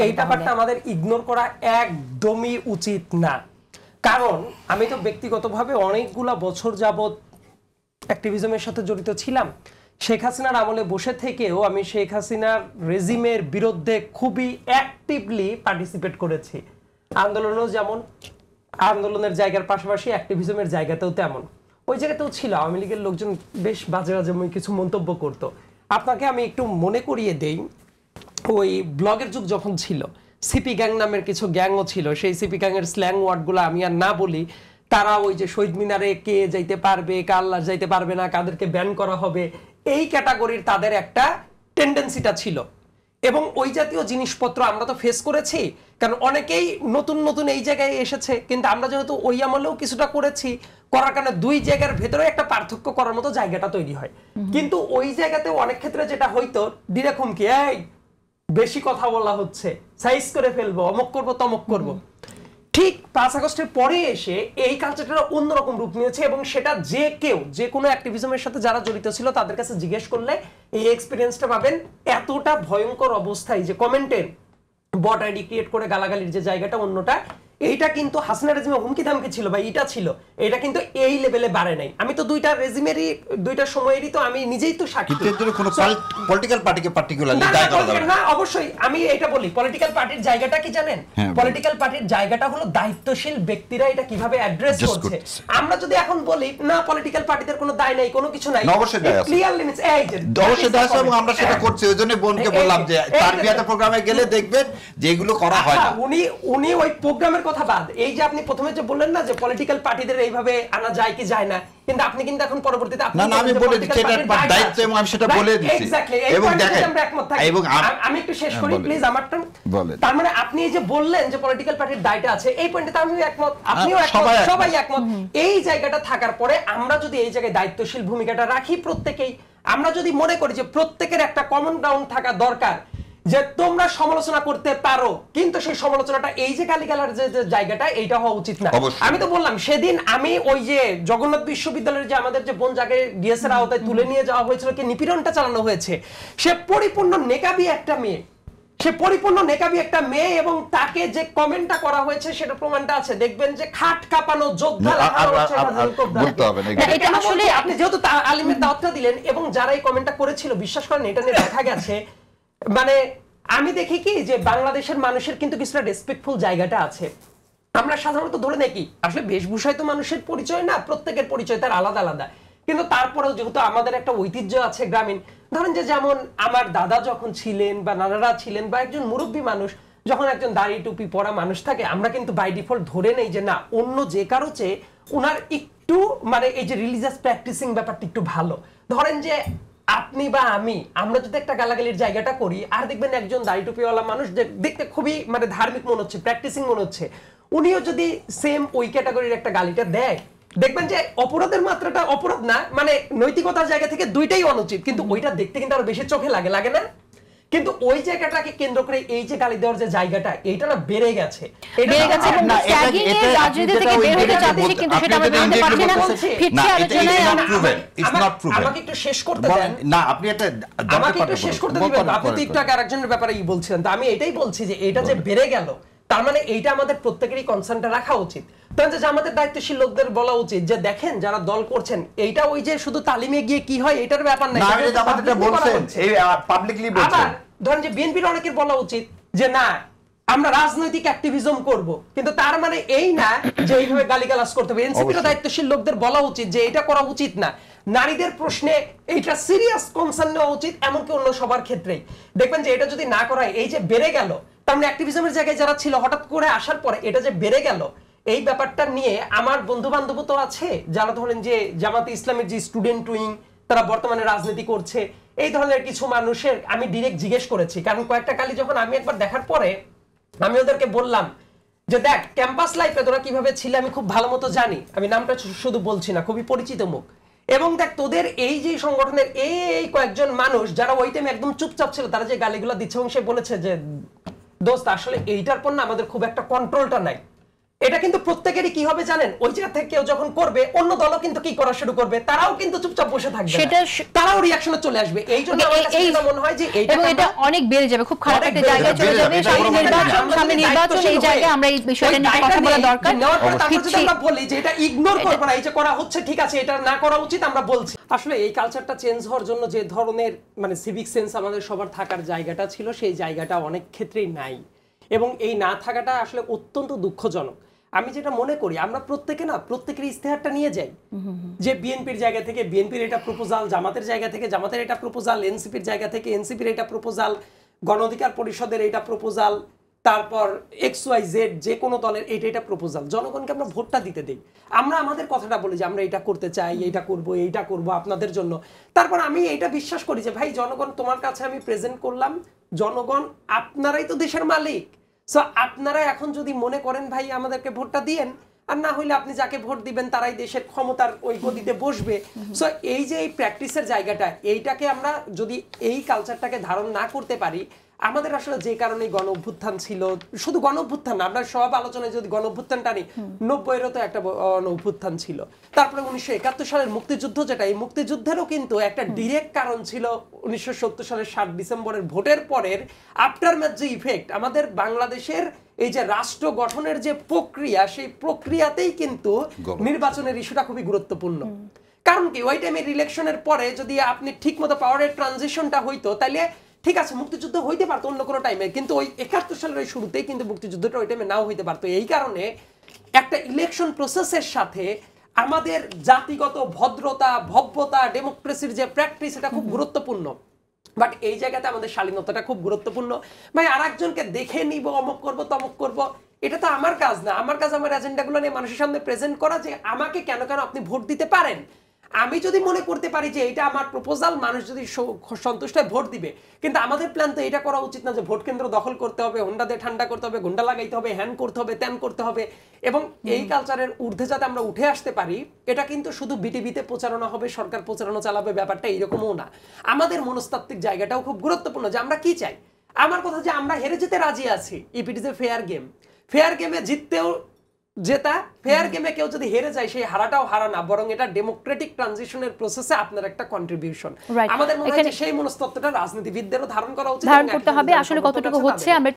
এই ব্যাপারটা আমাদের ইগনোর করা একদমই উচিত না। কারণ আমি তো ব্যক্তিগতভাবে অনেকগুলা বছর যাবত অ্যাক্টিভিজমের সাথে জড়িত ছিলাম। শেখ হাসিনার আমলে বসে থেকেও আমি শেখ হাসিনার রেজিমের বিরুদ্ধে খুবই অ্যাক্টিভলি পার্টিসিপেট করেছি। আন্দোলনও যেমন, আন্দোলনের জায়গার পাশাপাশি অ্যাক্টিভিজমের জায়গাতেও তেমন। ওই জায়গাতেও ছিল আওয়ামী লীগের লোকজন বেশ বাজে বাজে কিছু মন্তব্য করতো। আপনাকে আমি একটু মনে করিয়ে দেই, ওই ব্লগের যুগ যখন ছিল, সিপি গ্যাং নামের কিছু গ্যাংও ছিল। সেই সিপি গ্যাংয়ের স্ল্যাং ওয়ার্ডগুলো আমি আর না বলি। তারা ওই যে শহীদ মিনারে কে যাইতে পারবে, কার লাশ যাইতে পারবে না, কাদেরকে ব্যান করা হবে, এই ক্যাটাগরির তাদের একটা টেন্ডেন্সিটা ছিল। এবং ওই জাতীয় জিনিসপত্র আমরা তো ফেস করেছি, কারণ অনেকেই নতুন নতুন এই জায়গায় এসেছে, কিন্তু আমরা যেহেতু ওই আমলেও কিছুটা করেছি, করার কারণে দুই জায়গার ভেতরে একটা পার্থক্য করার মতো জায়গাটা তৈরি হয়। কিন্তু ওই জায়গাতে অনেক ক্ষেত্রে যেটা হইতো, ডিরেক্ট হুমকি, এই বেশি কথা বলা হচ্ছে, সাইজ করে ফেলবো, অমক করবো তমক করবো। ঠিক 5 আগস্টের পরে এসে এই কালচারটা অন্যরকম রূপ নিয়েছে, এবং সেটা যে কেউ যে কোনো অ্যাক্টিভিজমের সাথে যারা জড়িত ছিল তাদের কাছে জিজ্ঞেস করলে এই এক্সপিরিয়েন্সটা পাবেন। এতটা ভয়ঙ্কর অবস্থায় যে কমেন্টের বট আইডি ক্রিয়েট করে গালাগালির যে জায়গাটা অন্যটা, এইটা কিন্তু হাসিনা রেজিমে হুমকি ধামকি ছিল বা এটা ছিল, এটা কিন্তু এই লেভেলে বাড়ে নাই। আমি তো দুইটা রেজিমেরই দুইটা সময়েরই তো আমি নিজেই তো সাক্ষী। কিন্তু কোনো পলিটিক্যাল পার্টিকে পার্টিকুলারলি দায় করা যাবে না। অবশ্যই আমি এটা বলি, পলিটিক্যাল পার্টির জায়গাটা কি জানেন? পলিটিক্যাল পার্টির জায়গাটা হলো দায়িত্বশীল ব্যক্তিরা এটা কিভাবে অ্যাড্রেস করছে। আমরা যদি এখন বলি না পলিটিক্যাল পার্টিদের কোনো দায় নাই, কোনো কিছু নাই, অবশ্যই দায় আছে, ক্লিয়ার লিমিটস এই যে অবশ্যই দায় আছে, এবং আমরা সেটা করছি। ওইজন্য বোনকে বললাম যে তারবিয়াতের প্রোগ্রামে গেলে দেখবেন যে এগুলো করা হয় না। উনি ওই প্রোগ্রামের কথা বাদ, এই যে আপনি প্রথমে যে বললেন না যে পলিটিক্যাল পার্টিদের এইভাবে আনা যায় কি যায় না, কিন্তু আপনি কিন্তু এখন পরবর্তীতে না আমি বলে দিচ্ছি এটা দায়িত্ব, এবং আমি সেটা বলে দিচ্ছি। এবং দেখেন, এবং আমি একটু শেষ করি প্লিজ আমারটা। তার মানে আপনি এই যে বললেন যে পলিটিক্যাল পার্টির দায়টা আছে, এই পয়েন্টে আমিও একমত, আপনিও একমত, সবাই একমত। এই জায়গাটা থাকার পরে আমরা যদি এই জায়গায় দায়িত্বশীল ভূমিকাটা রাখি প্রত্যেকেই, আমরা যদি মনে করি যে প্রত্যেকের একটা কমন গ্রাউন্ড থাকা দরকার, যে তোমরা সমালোচনা করতে পারো, কিন্তু সেই সমালোচনাটা এই যে গালিগালার যে জায়গাটা, এইটা হওয়া উচিত না। আমি তো বললাম সেদিন আমি ওই যে জগন্নাথ বিশ্ববিদ্যালয়ের যে আমাদের যে বোন যাকে ডিএসের আওতায় তুলে নিয়ে যাওয়া হয়েছিল, কি নিপীড়নটা চালানো হয়েছে, সে পরিপূর্ণ নেকাবি একটা মেয়ে, সে পরিপূর্ণ নেকাবি একটা মেয়ে, এবং তাকে যে কমেন্টটা করা হয়েছে সেটা প্রমাণটা আছে। দেখবেন যে খাট কাঁপানো যোদ্ধা লেখা হচ্ছে। এটা আসলে আপনি যেহেতু আলিমের দাওয়াতটা দিলেন, এবং যারা এই কমেন্টটা করেছিল বিশ্বাস করেন এটা নিয়ে দেখা গেছে, মানে আমি দেখি কি যে বাংলাদেশের মানুষের কিন্তু কিছুটা রেসপেক্টফুল জায়গাটা আছে। আমরা সাধারণত ধরে দেখি আসলে বেশভূষায় তো মানুষের পরিচয় না, প্রত্যেকের পরিচয় তার আলাদা আলাদা, কিন্তু তারপরেও যেহেতু আমাদের একটা ঐতিহ্য আছে গ্রামীণ, ধরেন যে যেমন আমার দাদা যখন ছিলেন বা নানারা ছিলেন বা একজন মুরব্বী মানুষ যখন একজন দাড়ি টুপি পরা মানুষ থাকে, আমরা কিন্তু বাই ডিফল্ট ধরে নেই যে না অন্য যে কারো চেয়ে ওনার একটু মানে এই যে রিলিজিয়াস প্র্যাকটিসিং ব্যাপারটা একটু ভালো। ধরেন যে আপনি বা আমরা যদি একটা গালাগালির জায়গাটা করি, আর দেখবেন একজন দাড়ি টুপিওয়ালা মানুষ যে দেখতে খুবই মানে ধার্মিক মনে হচ্ছে, প্র্যাকটিসিং মনে হচ্ছে, উনিও যদি সেম ওই ক্যাটাগরির একটা গালিটা দেয়, দেখবেন যে অপরাধের মাত্রাটা অপরাধ না, মানে নৈতিকতার জায়গা থেকে দুইটাই অনুচিত, কিন্তু ওইটা দেখতে কিন্তু আরো বেশি চোখে লাগে, লাগে না? কিন্তু ওই জায়গাটাকে কেন্দ্র করে এই যে গালি দেওয়ার যে জায়গাটা, এইটা না বেড়ে গেছে, আমাকে একটু শেষ করতে দেন না, আপনি এটা আমাকে একটু শেষ করতে দিবেন। আপনি তো একটু আগে আরেকজনের ব্যাপারে বলছিলেন, তো আমি এটাই বলছি যে এটা যে বেড়ে গেল, তার মানে এইটা আমাদের প্রত্যেকেরই কনসার্নটা রাখা উচিত। তাহলে যে আমাদের দায়িত্বশীল লোকদের বলা উচিত যে দেখেন যারা দল করছেন, এইটা ওই যে শুধু তালিমে গিয়ে কি হয় এটার ব্যাপার না, ধরেন যে বিএনপির অনেকের বলা উচিত যে না আমরা রাজনৈতিক অ্যাক্টিভিজম করব, কিন্তু তার মানে এই না যে এইভাবে গালিগালাজ করতে হবে। এনসিপির দায়িত্বশীল লোকদের বলা উচিত যে এটা করা উচিত না, নারীদের প্রশ্নে এইটা সিরিয়াস কনসার্ন নেওয়া উচিত, এমনকি অন্য সবার ক্ষেত্রেই। দেখবেন যে এটা যদি না করা হয়, এই যে বেড়ে গেল, তার মানে অ্যাক্টিভিজমের জায়গায় যারা ছিল হঠাৎ করে আসার পরে এটা যে বেড়ে গেল, এই ব্যাপারটা নিয়ে আমার বন্ধু বান্ধব তো আছে যারা ধরেন যে জামাতে ইসলামের যে স্টুডেন্ট উইং, তারা বর্তমানে রাজনীতি করছে, এই ধরনের কিছু মানুষের আমি ডিরেক্ট জিজ্ঞেস করেছি, কারণ কয়েকটা গালি যখন আমি একবার দেখার পরে আমি ওদেরকে বললাম যে দেখ ক্যাম্পাস লাইফে তোরা কিভাবে ছিলে আমি খুব ভালো মতো জানি, আমি নামটা শুধু বলছি না, খুবই পরিচিত মুখ, এবং দেখ তোদের এই যে সংগঠনের এই কয়েকজন মানুষ যারা ওই টাইমে একদম চুপচাপ ছিল, তারা যে গালিগুলো দিচ্ছে, এবং সে বলেছে যে দোস্ত আসলে এইটার পর না আমাদের খুব একটা কন্ট্রোলটা নাই, এটা কিন্তু প্রত্যেকেরই কি হবে জানেন, ওই জায়গা থেকে কেউ যখন করবে অন্য দলও কিন্তু কি করা শুরু করবে, তারাও কিন্তু চুপচাপ বসে থাকবে, তারাও রিঅ্যাকশনে চলে আসবে। এই জন্য আমার কাছে এটা মনে হয় যে এটা অনেক বেড়ে যাবে, খুব খারাপ একটা জায়গায় চলে যাবে। সামনে নির্বাচন, এই জায়গায় আমরা এই বিষয়টা নিয়ে কথা বলা দরকার। আমরা বলি যে এটা ইগনোর করব না, এই যে করা হচ্ছে ঠিক আছে, এটা না করা উচিত আমরা বলছি। আসলে এই কালচারটা চেঞ্জ হওয়ার জন্য যে ধরনের মানে সিভিক সেন্স আমাদের সবার থাকার জায়গাটা ছিল, সেই জায়গাটা অনেক ক্ষেত্রেই নাই, এবং এই না থাকাটা আসলে অত্যন্ত দুঃখজনক। আমি যেটা মনে করি, আমরা প্রত্যেকের ইস্তেহারটা নিয়ে যাই যে বিএনপির জায়গা থেকে বিএনপির এটা প্রপোজাল, জামাতের জায়গা থেকে জামাতের এটা প্রপোজাল, এনসিপির জায়গা থেকে এনসিপির এটা প্রপোজাল, গণ অধিকার পরিষদের এটা প্রপোজাল, তারপর XYZ যে কোনো দলের এটা প্রপোজাল। জনগণকে আমরা ভোটটা দিতে দেই, আমরা আমাদের কথাটা বলি যে আমরা এটা করতে চাই, এইটা করব আপনাদের জন্য। তারপর আমি এটা বিশ্বাস করি যে ভাই জনগণ তোমার কাছে আমি প্রেজেন্ট করলাম, জনগণ আপনারাই তো দেশের মালিক। সো আপনারা এখন যদি মনে করেন ভাই আমাদেরকে ভোটটা দিয়েন, আর না হইলে আপনি যাকে ভোট দিবেন তারাই দেশের ক্ষমতার ওই গদিতে বসবে। সো এই যে এই প্র্যাকটিসের জায়গাটা, এইটাকে আমরা যদি এই কালচারটাকে ধারণ না করতে পারি, আমাদের আসলে যে কারণে গণ অভ্যুত্থান ছিল, শুধু গণ অভ্যুত্থান না, আমরা সব আলোচনায় যদি গণ অভ্যুত্থানটা নিই, 90-এরও তো একটা গণ অভ্যুত্থান ছিল, তারপরে 1971 সালের মুক্তিযুদ্ধ, যেটা এই মুক্তিযুদ্ধেরও কিন্তু একটা ডিরেক্ট কারণ ছিল 1970 সালের 7 ডিসেম্বরের ভোটের পরের আফটারম্যাথ যে ইফেক্ট, আমাদের বাংলাদেশের এই যে রাষ্ট্র গঠনের যে প্রক্রিয়া, সেই প্রক্রিয়াতেই কিন্তু নির্বাচনের ইস্যুটা খুবই গুরুত্বপূর্ণ। কারণ কি ওই টাইমে ইলেকশনের পরে যদি আপনি ঠিকমতো পাওয়ারের ট্রানজিশনটা হইতো, তাইলে ঠিক আছে মুক্তিযুদ্ধ হইতে পারতো অন্য কোনো টাইমে, কিন্তু ওই 71 সালের শুরুতেই কিন্তু মুক্তিযুদ্ধটা ওই টাইমে নাও হইতে পারতো। এই কারণে একটা ইলেকশন প্রসেসের সাথে আমাদের জাতিগত ভদ্রতা, ভব্যতা, ডেমোক্রেসির যে প্র্যাকটিস, এটা খুব গুরুত্বপূর্ণ। বাট এই জায়গাতে আমাদের শালীনতাটা খুব গুরুত্বপূর্ণ। ভাই আরেকজনকে দেখে নিব, অমুক করব তমুক করব, এটা তো আমার কাজ না। আমার কাজ আমার এজেন্ডাগুলো নিয়ে মানুষের সামনে প্রেজেন্ট করা, যে আমাকে কেন আপনি ভোট দিতে পারেন। আমি যদি মনে করতে পারি যে এটা আমার প্রপোজাল, মানুষ যদি সন্তুষ্ট হয় ভোট দিবে, কিন্তু আমাদের প্ল্যান তো এটা করা উচিত না যে ভোট কেন্দ্র দখল করতে হবে, হোন্ডা দিয়ে ঠান্ডা করতে হবে, গুন্ডা লাগাইতে হবে, হ্যান করতে হবে, ত্যান করতে হবে। এবং এই কালচারের ঊর্ধ্বে যাতে আমরা উঠে আসতে পারি, এটা কিন্তু শুধু বিটিভিতে প্রচারণা হবে, সরকার প্রচারণা চালাবে, ব্যাপারটা এরকমও না। আমাদের মনস্তাত্ত্বিক জায়গাটাও খুব গুরুত্বপূর্ণ, যে আমরা কি চাই। আমার কথা যে আমরা হেরে যেতে রাজি আছি, if it is a fair game. Fair গেমে জিততেও জেতা, ফেয়ার গেমে কেউ যদি হেরে যায়, সেই হারাটাও হারা না, বরং এটা ডেমোক্রেটিক ট্রানজিশনের প্রসেসে আপনার একটা কন্ট্রিবিউশন। আমাদের মনে হয় যে সেই মনস্তত্ত্বটা রাজনীতিবিদদেরও ধারণ করা উচিত, ধারণ করতে হবে। আসলে কতটুকু হচ্ছে আমরা